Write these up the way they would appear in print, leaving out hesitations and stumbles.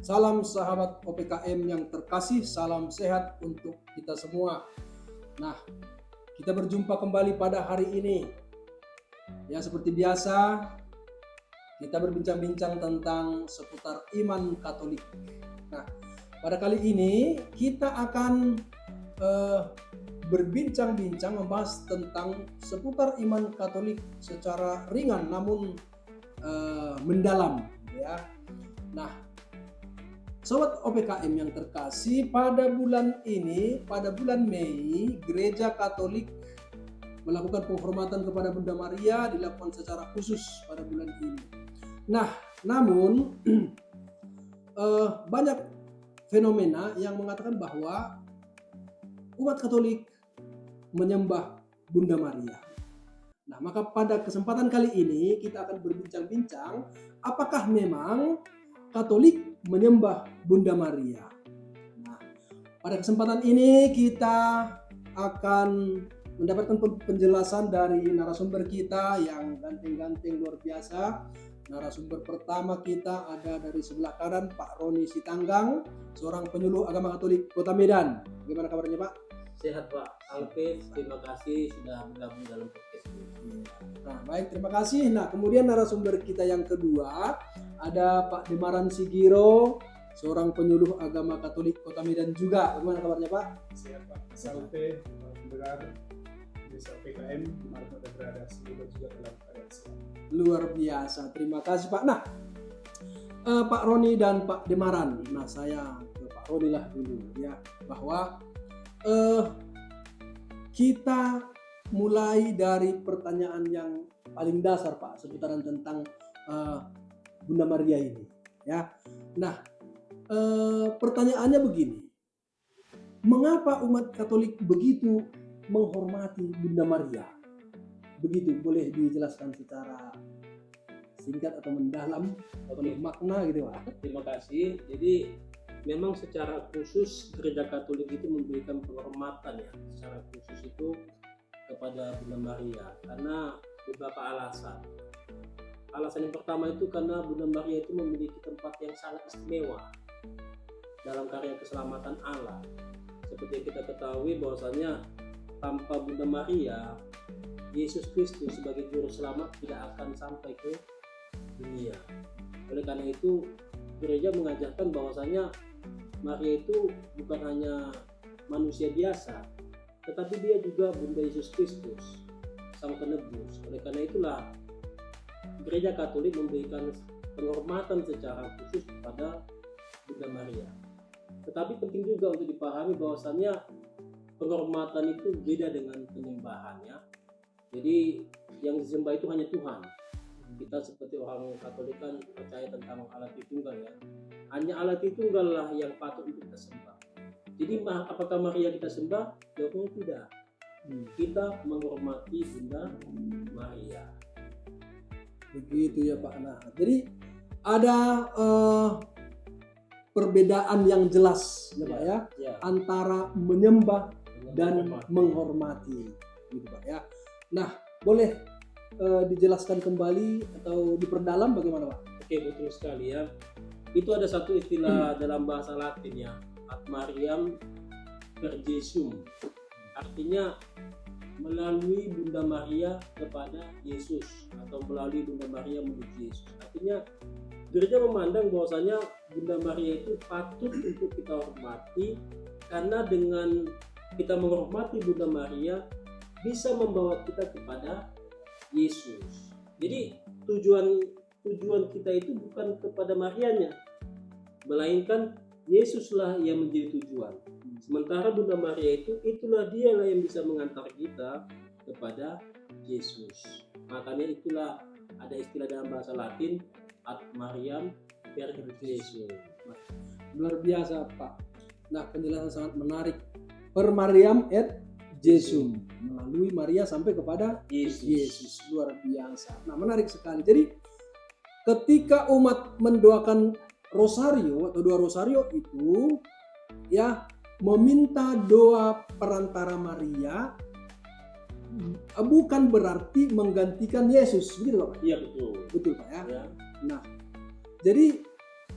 Salam sahabat OPKM yang terkasih, salam sehat untuk kita semua. Nah, kita berjumpa kembali pada hari ini. Ya, seperti biasa, kita berbincang-bincang tentang seputar iman Katolik. Nah, pada kali ini kita akan berbincang-bincang membahas tentang seputar iman Katolik secara ringan namun mendalam, ya. Nah, sobat OPKM yang terkasih, pada bulan ini, pada bulan Mei, Gereja Katolik melakukan penghormatan kepada Bunda Maria dilakukan secara khusus pada bulan ini. Nah, namun banyak fenomena yang mengatakan bahwa umat Katolik menyembah Bunda Maria. Nah, maka pada kesempatan kali ini kita akan berbincang-bincang apakah memang Katolik menyembah Bunda Maria. Nah, pada kesempatan ini kita akan mendapatkan penjelasan dari narasumber kita yang ganteng-ganteng luar biasa. Narasumber pertama kita ada dari sebelah kanan, Pak Roni Sitanggang, seorang penyuluh agama Katolik Kota Medan. Bagaimana kabarnya, Pak? Sehat, Pak Alves, terima kasih sudah bergabung dalam podcast ini. Nah, baik, terima kasih. Nah, kemudian narasumber kita yang kedua ada Pak Demaran Sigiro, seorang penyuluh agama Katolik Kota Medan juga. Bagaimana kabarnya, Pak? Sehat, Pak. Salve, pendengar desa PKM dimanapun Anda berada, semoga juga dalam keadaan sehat. Luar biasa, terima kasih, Pak. Nah, Pak Roni dan Pak Demaran. Nah, saya ke Pak Roni lah dulu, ya, bahwa kita mulai dari pertanyaan yang paling dasar, Pak, seputaran tentang Bunda Maria ini, ya. Nah, pertanyaannya begini, mengapa umat Katolik begitu menghormati Bunda Maria? Begitu, boleh dijelaskan secara singkat atau mendalam, penuh makna gitu, Pak? Terima kasih. Jadi memang secara khusus Gereja Katolik itu memberikan penghormatan ya secara khusus itu kepada Bunda Maria karena beberapa alasan. Alasan yang pertama itu karena Bunda Maria itu memiliki tempat yang sangat istimewa dalam karya keselamatan Allah. Seperti yang kita ketahui bahwasanya tanpa Bunda Maria, Yesus Kristus sebagai juru selamat tidak akan sampai ke dunia. Oleh karena itu, gereja mengajarkan bahwasanya Maria itu bukan hanya manusia biasa, tetapi dia juga Bunda Yesus Kristus, Sang Penebus. Oleh karena itulah Gereja Katolik memberikan penghormatan secara khusus kepada Bunda Maria. Tetapi penting juga untuk dipahami bahwasannya penghormatan itu beda dengan penyembahan ya. Jadi yang disembah itu hanya Tuhan. Kita seperti orang Katolik kan percaya tentang Allah Tritunggal ya. Hanya Allah Tritunggal lah yang patut untuk kita sembah. Jadi apakah Maria kita sembah? Jawabannya tidak. Kita menghormati Bunda Maria. Begitu ya, Pak. Nah, jadi ada perbedaan yang jelas ya, Pak ya, antara menyembah dan menghormati gitu, Pak ya. Nah, boleh dijelaskan kembali atau diperdalam bagaimana, Pak? Oke, betul sekali ya. Itu ada satu istilah dalam bahasa Latin ya, ad Mariam per Jesum. Artinya melalui Bunda Maria kepada Yesus atau melalui Bunda Maria menuju Yesus. Artinya gereja memandang bahwasanya Bunda Maria itu patut untuk kita hormati karena dengan kita menghormati Bunda Maria bisa membawa kita kepada Yesus. Jadi tujuan kita itu bukan kepada Marianya, melainkan Yesuslah yang menjadi tujuan. Sementara Bunda Maria itulah dialah yang bisa mengantar kita kepada Yesus. Makanya itulah ada istilah dalam bahasa Latin ad Mariam per Jesum. Luar biasa, Pak. Nah, penjelasan sangat menarik. Per Mariam et Jesum, melalui Maria sampai kepada Yesus. Luar biasa. Nah, menarik sekali. Jadi ketika umat mendoakan rosario atau doa rosario itu ya meminta doa perantara Maria, bukan berarti menggantikan Yesus, begitu Pak? Iya, betul. Betul, Pak ya. Ya. Nah, jadi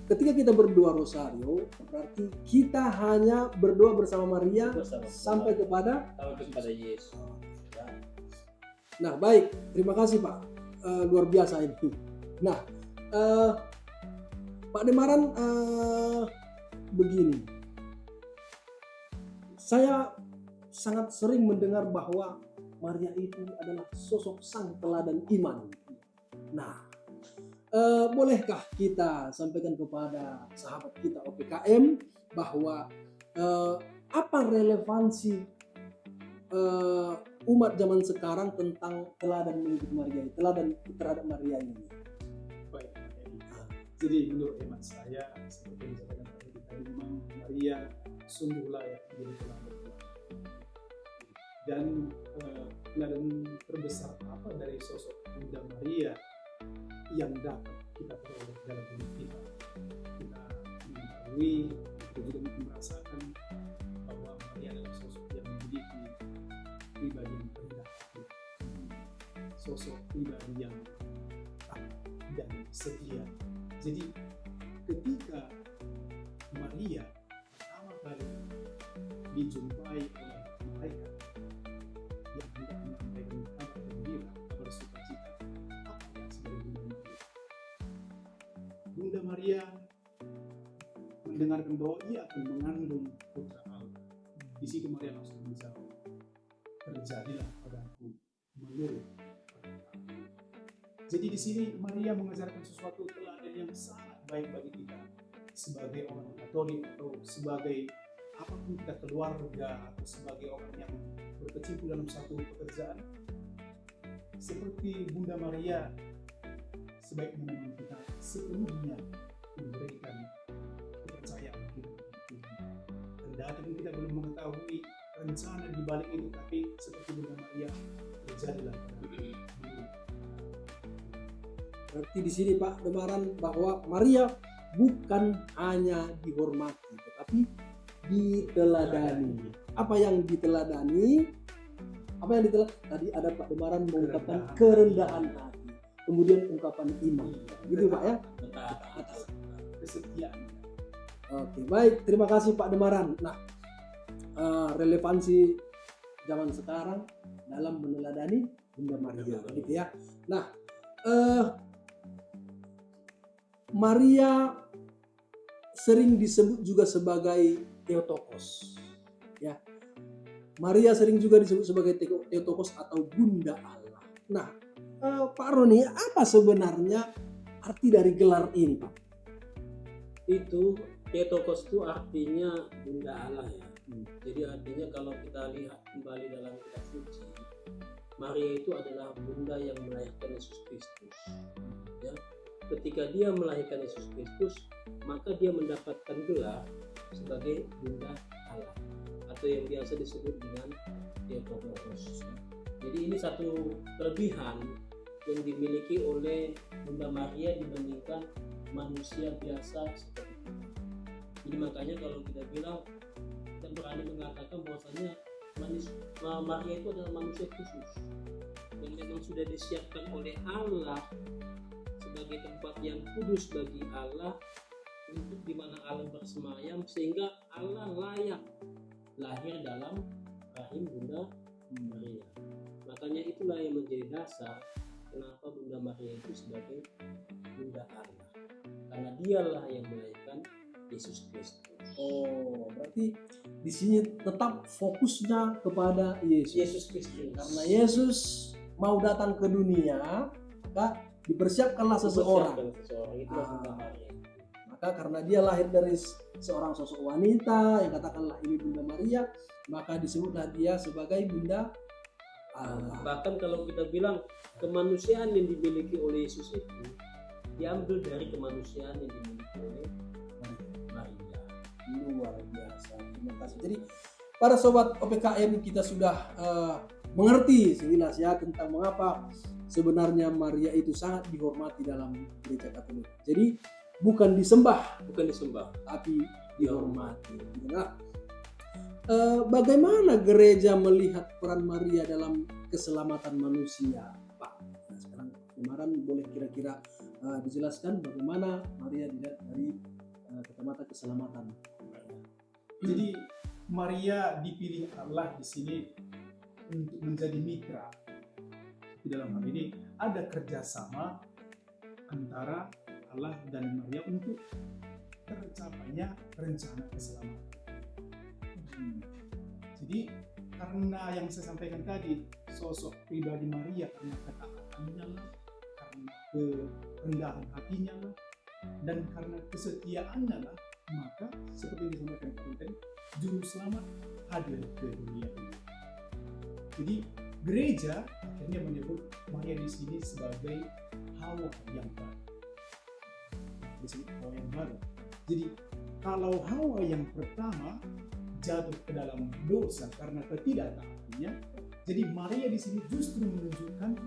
ketika kita berdoa rosario, berarti kita hanya berdoa bersama Maria Bersama sampai kepada. kepada Yesus. Ya. Nah, baik, terima kasih Pak. Luar biasa ini. Nah, Pak Demaran, begini, saya sangat sering mendengar bahwa Maria itu adalah sosok sang teladan iman. Nah, bolehkah kita sampaikan kepada sahabat kita OPKM bahwa apa relevansi umat zaman sekarang tentang teladan mengikuti Maria, teladan terhadap Maria ini? Baik, jadi menurut hemat saya, seperti yang disampaikan tadi, memang Maria sungguh layak menjadi teladan. Dan teladan terbesar apa dari sosok Bunda Maria yang dapat kita peroleh dalam hidup kita? Kita mengetahui, kita juga merasakan bahwa Maria adalah sosok yang memiliki pribadi yang rendah hati, sosok pribadi yang taat dan setia. Jadi ketika Maria pertama kali dijumpai oleh malaikat yang hendak menyampaikan kabar gembira, kabar sukacita, apa yang sebagai Bunda Maria? Bunda Maria mendengarkan bahwa ia akan mengandung putra Allah. Di situ Maria langsung menjawab, terjadilah padaku menurut perkataanmu. Jadi di sini Maria mengajarkan sesuatu teladan yang sangat baik bagi kita sebagai orang Katolik atau sebagai apapun kita, keluarga atau sebagai orang yang berkecimpung dalam satu pekerjaan. Seperti Bunda Maria, sebaiknya memang kita sepenuhnya memberikan kepercayaan kita kepada Tuhan. Kendati kita belum mengetahui rencana di balik ini, tapi seperti Bunda Maria, terjadilah padaku. Berarti di sini Pak Demaran bahwa Maria bukan hanya dihormati, tetapi diteladani. Apa yang diteladani? Tadi ada Pak Demaran mengungkapkan kerendahan hati, kemudian ungkapan iman, gitu Pak ya. Kesetiaan. Oke, baik, terima kasih Pak Demaran. Nah, relevansi zaman sekarang dalam meneladani Bunda Maria, gitu ya. Nah, Maria sering disebut juga sebagai Theotokos, ya. Maria sering juga disebut sebagai Theotokos atau Bunda Allah. Nah, Pak Roni, apa sebenarnya arti dari gelar ini, Pak? Itu Theotokos itu artinya Bunda Allah ya. Jadi artinya kalau kita lihat kembali dalam kitab suci, Maria itu adalah Bunda yang melahirkan Yesus Kristus. Ya. Ketika dia melahirkan Yesus Kristus, maka dia mendapatkan gelar sebagai Bunda Allah, atau yang biasa disebut dengan Theotokos. Jadi ini satu kelebihan yang dimiliki oleh Bunda Maria dibandingkan manusia biasa seperti kita. Jadi makanya kalau kita bilang, kita berani mengatakan bahwasanya Maria itu adalah manusia khusus yang memang sudah disiapkan oleh Allah sebagai tempat yang kudus bagi Allah, untuk di mana Allah bersemayam, sehingga Allah layak lahir dalam rahim Bunda Maria. Makanya itulah yang menjadi dasar kenapa Bunda Maria itu sebagai Bunda Allah, karena dialah yang melahirkan Yesus Kristus. Oh, berarti di sini tetap fokusnya kepada Yesus. Yesus Kristus. Karena Yesus mau datang ke dunia, maka dipersiapkanlah seseorang. Itulah Bunda Maria. Maka karena dia lahir dari seorang sosok wanita yang katakanlah ini Bunda Maria, maka disebutlah dia sebagai Bunda Allah. Bahkan kalau kita bilang kemanusiaan yang dimiliki oleh Yesus itu diambil dari kemanusiaan yang dimiliki oleh Maria. Luar biasa. Terima kasih. Jadi para sobat OPKM, kita sudah mengerti sekilas ya tentang mengapa sebenarnya Maria itu sangat dihormati dalam gereja Katolik. Jadi bukan disembah, tapi dihormati. Nah, bagaimana gereja melihat peran Maria dalam keselamatan manusia, Pak? Nah, sekarang kemarin boleh kira-kira dijelaskan bagaimana Maria dilihat dari keselamatan. Jadi Maria dipilih Allah di sini untuk menjadi mitra. Di dalam hal ini ada kerjasama antara Allah dan Maria untuk tercapainya rencana keselamatan. Jadi karena yang saya sampaikan tadi, sosok pribadi Maria karena ketaatannya lah, karena kerendahan hatinya lah, dan karena kesetiaannya lah, maka seperti yang disampaikan tadi, juru selamat hadir ke dunia ini. Jadi gereja akhirnya menyebut Maria di sini sebagai Hawa yang baru. Disebut Hawa yang baru. Jadi kalau Hawa yang pertama jatuh ke dalam dosa karena ketidaktaatannya, jadi Maria di sini justru menunjukkan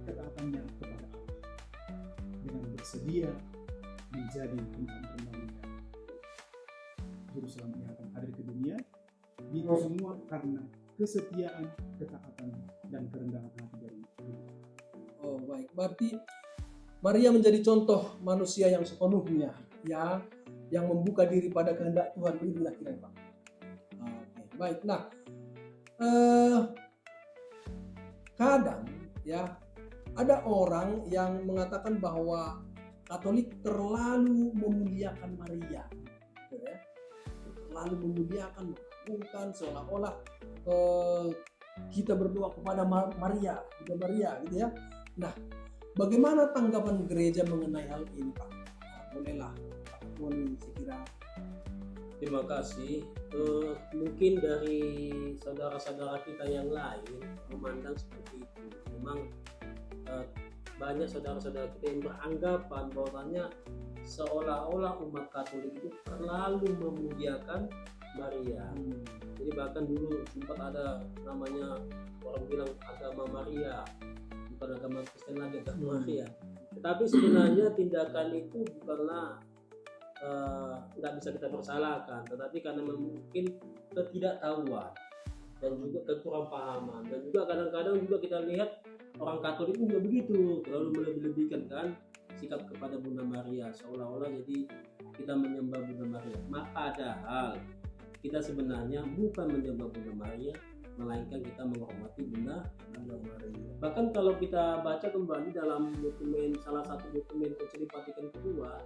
ketaatannya kepada Allah dengan bersedia menjadi penerima juru selamat yang akan hadir ke dunia. Itu semua karena kesetiaan, ketaatan, dan kerendahan hati dari Allah. Oh baik, berarti Maria menjadi contoh manusia yang sepenuhnya, ya, yang membuka diri pada kehendak Tuhan. Begitulah kira Pak. Oke, baik. Nah, kadang ya ada orang yang mengatakan bahwa Katolik terlalu memuliakan Maria, gitu ya. Terlalu memuliakan, bukan seolah-olah kita berdoa kepada Maria, gitu ya. Nah, bagaimana tanggapan gereja mengenai hal ini, Pak? Bolehlah, Pak Boni, saya kira. Terima kasih. Mungkin dari saudara-saudara kita yang lain memandang seperti itu. Memang banyak saudara-saudara kita yang beranggapan bahwasanya seolah-olah umat Katolik itu terlalu memuliakan Maria. Jadi bahkan dulu sempat ada namanya orang bilang agama Maria, bukan agama Kristen lagi, agama Maria. Tetapi sebenarnya tindakan itu bukanlah nggak bisa kita persalahkan, tetapi karena mungkin ketidaktahuan dan juga kekurangpahaman, dan juga kadang-kadang juga kita lihat orang Katolik juga begitu, terlalu melebih-lebihkan kan sikap kepada Bunda Maria, seolah-olah jadi kita menyembah Bunda Maria. Padahal kita sebenarnya bukan menyembah Bunda Maria, melainkan kita menghormati Bunda Maria. Bahkan kalau kita baca kembali dalam dokumen, salah satu dokumen Konsili Vatikan kedua,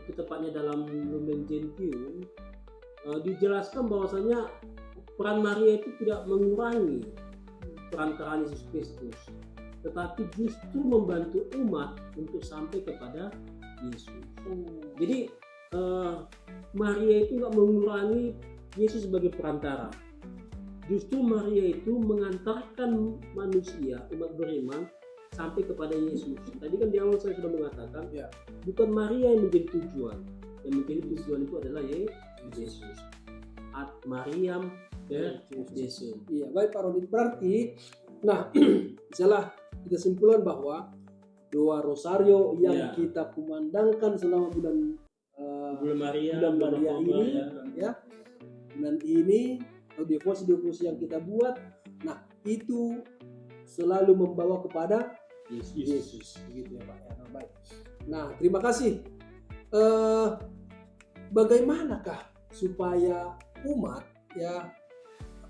itu tepatnya dalam Lumen Gentium, dijelaskan bahwasanya peran Maria itu tidak mengurangi peran Yesus Kristus, tetapi justru membantu umat untuk sampai kepada Yesus. Jadi Maria itu nggak mengurangi Yesus sebagai perantara. Justru Maria itu mengantarkan manusia, umat beriman, sampai kepada Yesus. Tadi kan di awal saya sudah mengatakan, Ya. bukan Maria yang menjadi tujuan. Yang menjadi tujuan itu adalah Yesus. Ad Mariam ke Yesus. Iya, baik Pak Rodi. Berarti, nah, misalnya kita simpulkan bahwa doa Rosario yang kita kumandangkan selama bulan Maria ini, ya, bulan ini, atau devosi yang kita buat, nah itu selalu membawa kepada Yesus. Begitu ya Pak. Ya, baik. Nah, terima kasih. Bagaimanakah supaya umat, ya,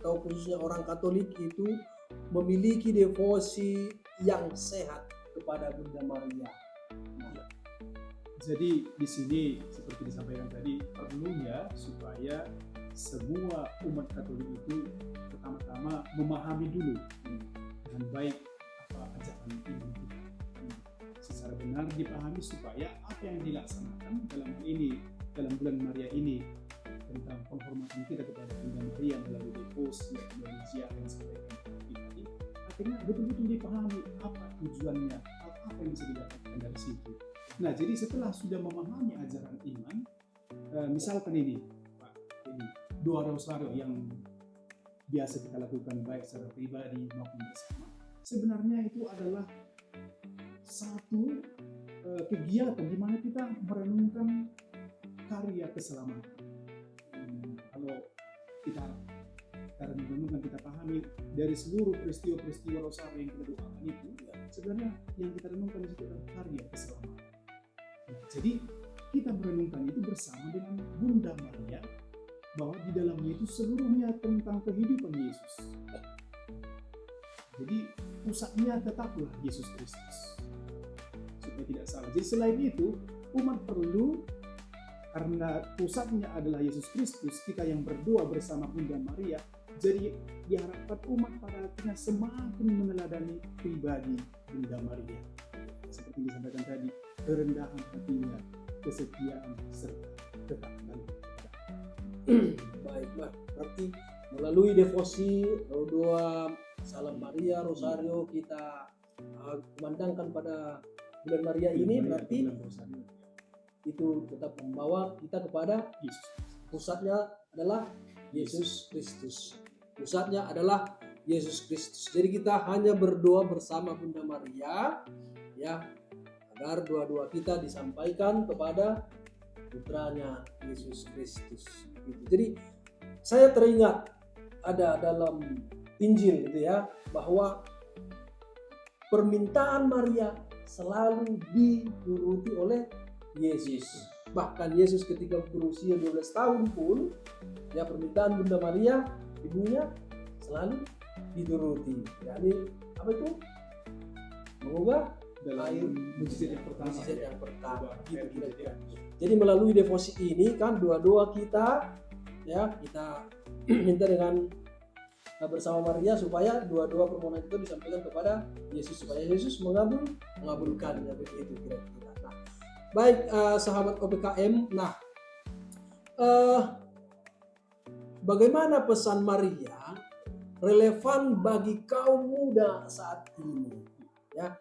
atau khususnya orang Katolik itu memiliki devosi yang sehat kepada Bunda Maria? Nah, jadi di sini seperti disampaikan tadi, perlunya supaya semua umat Katolik itu pertama-tama memahami dulu dengan baik apa ajaran iman kita, secara benar dipahami supaya apa yang dilaksanakan dalam ini, dalam bulan Maria ini, tentang penghormatan kita kepada Bunda Maria melalui devosi, melalui ziarah yang disampaikan tadi, akhirnya betul-betul dipahami apa tujuannya, apa yang bisa didapatkan dari situ. Nah, jadi setelah sudah memahami ajaran iman, misalkan ini, Pak, ini doa Rosario yang biasa kita lakukan baik secara pribadi maupun bersama, sebenarnya itu adalah satu kegiatan di mana kita merenungkan karya keselamatan. Kalau kita renungkan, kita pahami dari seluruh peristiwa-peristiwa Rosario yang kita doakan itu, sebenarnya yang kita renungkan di situ adalah karya keselamatan. Nah, jadi kita merenungkan itu bersama dengan Bunda Maria, bahwa di dalamnya itu seluruhnya tentang kehidupan Yesus. Jadi pusatnya tetaplah Yesus Kristus, supaya tidak salah. Jadi selain itu, umat perlu, karena pusatnya adalah Yesus Kristus, kita yang berdoa bersama Bunda Maria, jadi diharapkan umat pada akhirnya semakin meneladani pribadi Bunda Maria. Seperti disampaikan tadi, kerendahan hatinya, kesetiaan, serta ketaatan. Baik, Mbak. Berarti melalui devosi, doa, Salam Maria, Rosario, kita kumandangkan pada bulan Maria ini, berarti itu tetap membawa kita kepada Yesus. pusatnya adalah Yesus Kristus. Pusatnya adalah Yesus Kristus. Jadi kita hanya berdoa bersama Bunda Maria, ya, agar doa-doa kita disampaikan kepada putranya Yesus Kristus. Gitu. Jadi saya teringat ada dalam Injil gitu ya, bahwa permintaan Maria selalu dituruti oleh Yesus. Bahkan Yesus ketika berusia 12 tahun pun, ya, permintaan Bunda Maria, ibunya, selalu dituruti. Yani apa itu? Mengubah Dalam air mujizat yang pertama. mujizat yang pertama. Gitu, Air kira-kira. mujizat. Jadi melalui devosi ini kan doa-doa kita, ya, kita minta dengan bersama Maria supaya doa-doa permohonan itu disampaikan kepada Yesus, supaya Yesus mengabulkannya, begitu kira-kira. Nah, baik, sahabat OPKM. Nah, bagaimana pesan Maria relevan bagi kaum muda saat ini? Ya,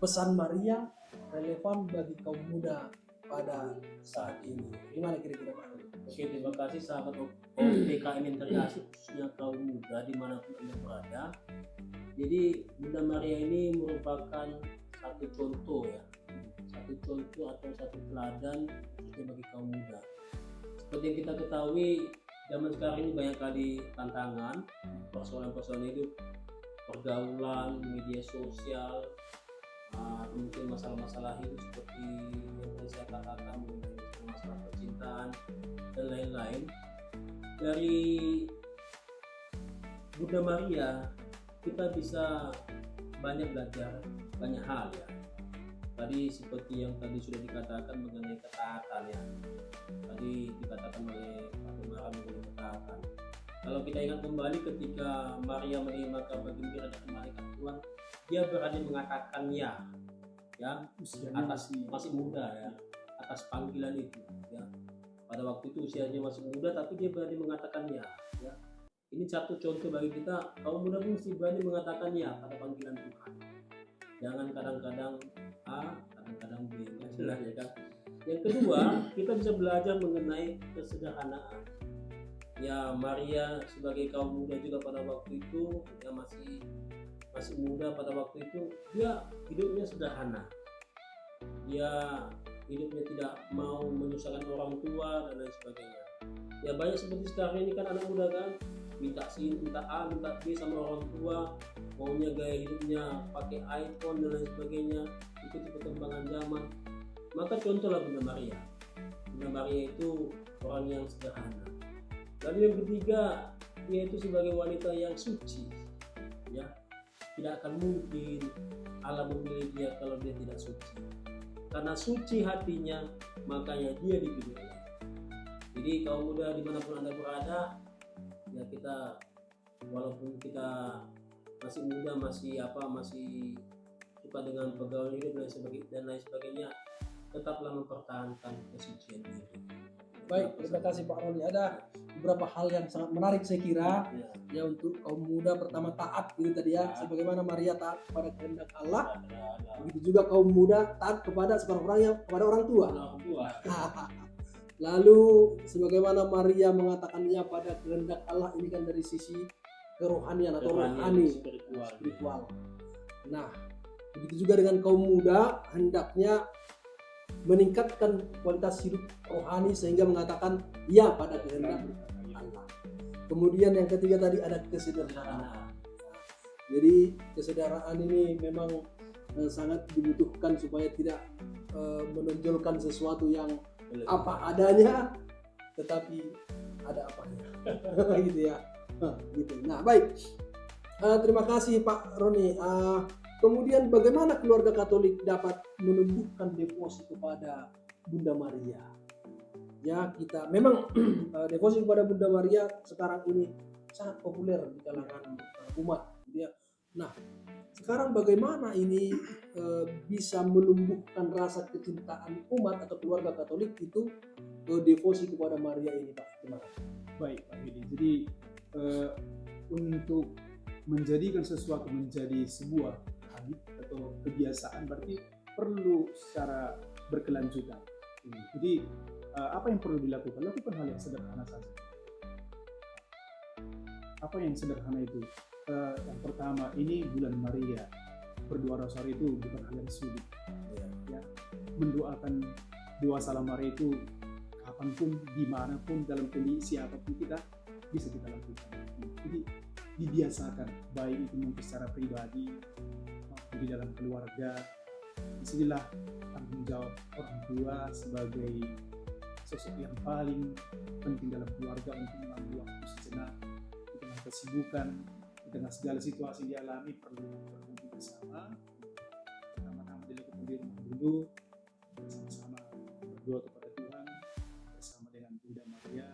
pesan Maria relevan bagi kaum muda pada saat ini. Gimana kira-kira Pak? Oke, terima kasih sahabat OPKM yang terkasih, khususnya kaum muda dimanapun Anda berada. Jadi Bunda Maria ini merupakan satu contoh, ya, satu contoh atau satu teladan khususnya bagi kaum muda. Seperti yang kita ketahui, zaman sekarang ini banyak kali tantangan, persoalan-persoalan hidup, pergaulan, media sosial, mungkin masalah-masalah hidup seperti yang tadi saya katakan, masalah percintaan dan lain-lain. Dari Bunda Maria kita bisa banyak belajar banyak hal, ya. Tadi seperti yang tadi sudah dikatakan mengenai ketaatan, ya. Tadi dikatakan oleh Pak Gemara mengenai ketaatan. Kalau kita ingat kembali ketika Maria menerima kabar gembira dari malaikat Tuhan, dia berani mengatakan ya, Usianya masih muda, ya, atas panggilan itu, ya. Pada waktu itu usianya masih muda, tapi dia berani mengatakan ya. Ini satu contoh bagi kita, kaum muda pun mesti berani mengatakan ya pada panggilan Tuhan. Jangan kadang-kadang A, kadang-kadang B, jelas, ya kan. Yang kedua, kita bisa belajar mengenai kesederhanaan. Ya, Maria sebagai kaum muda juga pada waktu itu, ya, masih muda pada waktu itu, dia hidupnya sederhana. Dia hidupnya tidak mau menyusahkan orang tua dan lain sebagainya. Ya, banyak seperti sekarang ini kan anak muda kan minta A, minta B sama orang tua, maunya gaya hidupnya pakai iPhone dan lain sebagainya, ikuti perkembangan zaman. Maka contohlah Bunda Maria. Bunda Maria itu orang yang sederhana. Lalu yang ketiga, dia itu sebagai wanita yang suci, ya. Tidak akan mungkin Allah memilih dia kalau dia tidak suci. Karena suci hatinya, makanya dia dipilih. Jadi kaum muda dimanapun Anda berada, ya, kita walaupun kita masih muda, masih suka dengan pergaulan hidup dan lain sebagainya, tetaplah mempertahankan kesucian diri. Baik, terima kasih Pak Roni. Ada beberapa hal yang sangat menarik saya kira, ya, untuk kaum muda. Pertama, taat gitu tadi, ya, sebagaimana Maria taat kepada kehendak Allah, begitu juga kaum muda taat kepada kepada orang tua. Lalu sebagaimana Maria mengatakan ya pada kehendak Allah, ini kan dari sisi kerohanian atau rohani, spiritual. Nah, begitu juga dengan kaum muda, hendaknya meningkatkan kualitas hidup rohani sehingga mengatakan ya pada kehendak Allah. Kemudian yang ketiga tadi ada kesederhanaan. Jadi kesederhanaan ini memang sangat dibutuhkan supaya tidak menonjolkan sesuatu yang apa adanya, tetapi ada apanya. Gitu ya. Gitu. Nah, baik. Terima kasih Pak Roni. Kemudian bagaimana keluarga Katolik dapat menumbuhkan devosi kepada Bunda Maria? Ya, kita memang devosi kepada Bunda Maria sekarang ini sangat populer di kalangan umat. Ya. Nah, sekarang bagaimana ini bisa menumbuhkan rasa kecintaan umat atau keluarga Katolik itu devosi kepada Maria ini, Pak? Gimana? Baik, Pak Willy. Jadi untuk menjadikan sesuatu menjadi sebuah habit atau kebiasaan berarti perlu secara berkelanjutan. Jadi apa yang perlu dilakukan? Lakukan hal yang sederhana saja. Apa yang sederhana itu? Yang pertama, ini bulan Maria. Berdoa rosari itu bukan hal yang sulit. Ya. Mendoakan doa salam Maria itu kapanpun, dimanapun, dalam kondisi apapun kita bisa kita lakukan. Jadi dibiasakan, baik itu mungkin secara pribadi maupun di dalam keluarga. Disinilah tanggung jawab orang tua sebagai sosok yang paling penting dalam keluarga untuk mengambil waktu sejenak di tengah kesibukan, di tengah segala situasi yang dialami, perlu berkumpul bersama. Pertama-tama dilakukan di rumah dulu, bersama-sama berdoa kepada Tuhan bersama dengan Bunda Maria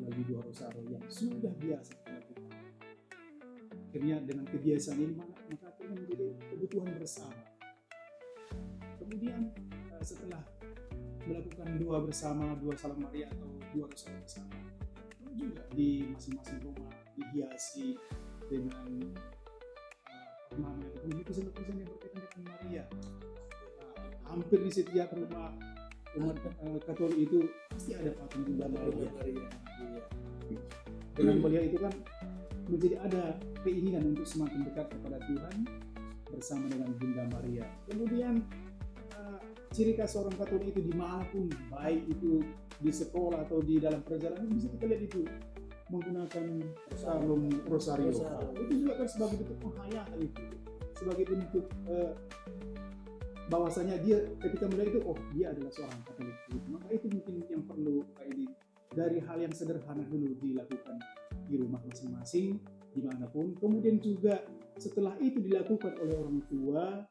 melalui doa rosario yang sudah biasa dilakukan. Akhirnya dengan kebiasaan ini maka akan menjadi kebutuhan bersama. Kemudian setelah melakukan doa bersama, doa salam Maria atau doa rosario bersama, juga di masing-masing rumah dihiasi dengan ornamen ataupun lukisan-lukisan yang berkaitan dengan Maria. Hampir di setiap rumah umat Katolik itu pasti ada patung Bunda Maria. Dengan melihat itu kan menjadi ada keinginan untuk semakin dekat kepada Tuhan bersama dengan Bunda Maria. Kemudian ciri khas orang Katolik itu dimanapun, baik itu di sekolah atau di dalam perjalanan, bisa kita lihat itu menggunakan sarung rosario. Itu juga kan sebagai bentuk penghayatan itu, sebagai bentuk bahwasanya dia ketika melihat itu, oh dia adalah seorang Katolik. Maka itu mungkin yang perlu dari hal yang sederhana dulu dilakukan di rumah masing-masing, dimanapun. Kemudian juga setelah itu dilakukan oleh orang tua,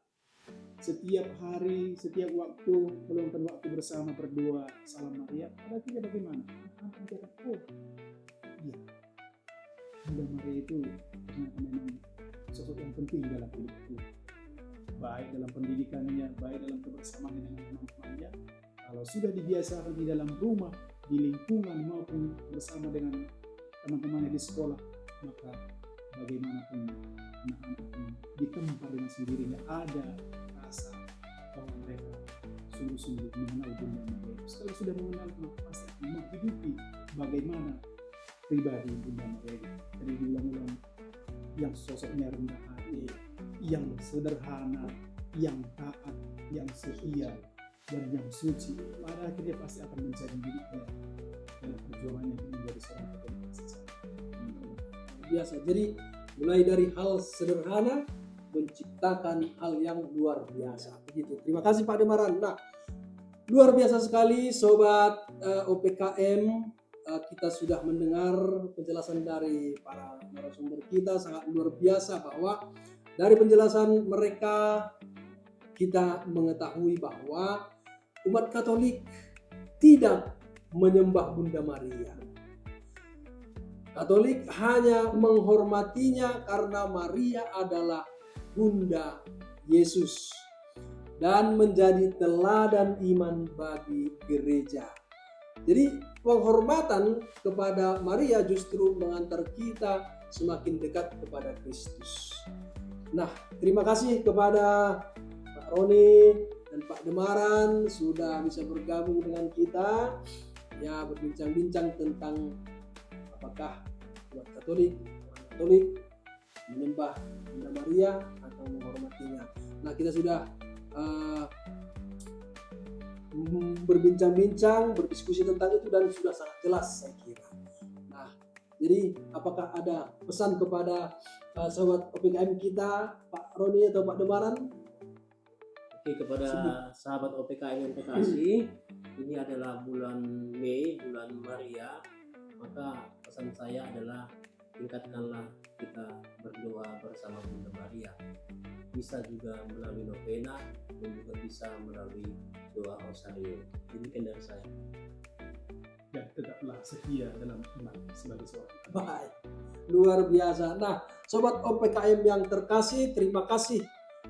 setiap hari, setiap waktu meluangkan waktu bersama berdoa salam Maria. Pada kita bagaimana? Anak-anak mencatat, oh iya, Bunda Maria itu ternyata memang sosok yang penting dalam hidupku, baik dalam pendidikannya, baik dalam kebersamaannya dengan teman-temannya. Kalau sudah dibiasakan di dalam rumah, di lingkungan maupun bersama dengan teman-temannya di sekolah, maka bagaimanapun anak-anak ditempa dengan sendirinya ada rasa bahwa mereka sungguh-sungguh mengenal Bunda Maria. Setelah sudah mengenal, maka pasti akan menghidupi bagaimana pribadi Bunda Maria dari ulang-ulang yang sosoknya rendah hati, yang sederhana, yang taat, yang setia, dan yang suci. Pada akhirnya pasti akan menjadi miliknya dalam perjuangannya menjadi seorang Katolik sejati. Biasa. Jadi mulai dari hal sederhana menciptakan hal yang luar biasa. Begitu. Terima kasih Pak Demaran. Nah, luar biasa sekali Sobat OPKM. Kita sudah mendengar penjelasan dari para narasumber kita, sangat luar biasa bahwa dari penjelasan mereka kita mengetahui bahwa umat Katolik tidak menyembah Bunda Maria. Katolik hanya menghormatinya karena Maria adalah Bunda Yesus dan menjadi teladan iman bagi gereja. Jadi penghormatan kepada Maria justru mengantar kita semakin dekat kepada Kristus. Nah, terima kasih kepada Pak Roni dan Pak Demaran sudah bisa bergabung dengan kita, ya, berbincang-bincang tentang apakah umat Katolik, orang Katolik menyembah Bunda Maria atau menghormatinya. Nah, kita sudah berbincang-bincang, berdiskusi tentang itu dan sudah sangat jelas saya kira. Nah, jadi apakah ada pesan kepada sobat OPKM kita, Pak Roni atau Pak Demaran? Oke, kepada sahabat OPKM yang terkasih, ini adalah bulan Mei, bulan Maria. Maka pesan saya adalah tingkatkanlah kita berdoa bersama Bunda Maria. Bisa juga melalui novena dan juga bisa melalui doa rosario. Demikian dari saya. Dan tetaplah setia dalam iman sebagai seorang. Baik, luar biasa. Nah, sobat OPKM yang terkasih, terima kasih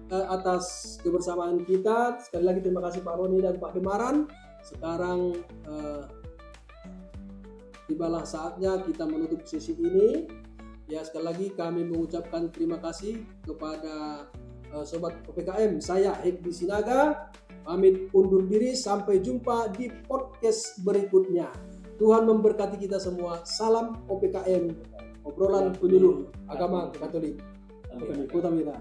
atas kebersamaan kita. Sekali lagi terima kasih Pak Roni dan Pak Demaran. Sekarang tibalah saatnya kita menutup sesi ini. Ya, sekali lagi kami mengucapkan terima kasih kepada sobat OPKM. Saya Hekdi Sinaga pamit undur diri, sampai jumpa di podcast berikutnya. Tuhan memberkati kita semua. Salam OPKM, obrolan penyuluh agama Katolik. Amin. Kota Mira.